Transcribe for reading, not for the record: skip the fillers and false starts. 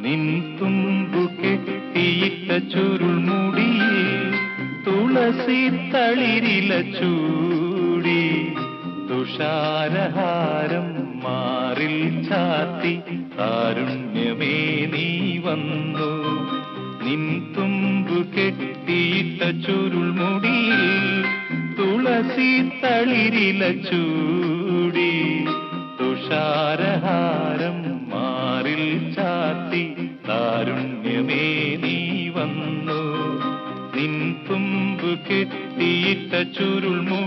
നിൻ തുമ്പു കെട്ടിയിട്ട ചുരുൾമുടിയിൽ തുളസി തളിരില ചൂടി തുഷാരഹാരം മാറിൽ ചാത്തി കാരുണ്യമേ നീ വന്നു. നിൻ തുമ്പു കെട്ടിയിട്ട ചുരുൾമുടിയിൽ തുളസി തളിരില ചൂടി തുഷാരഹാരം മാറിൽ ചാത്തി കാരുണ്യമേ നീ വന്നു. നിൻ തുമ്പു കെട്ടിയിട്ട ചുരുൾമുടിയിൽ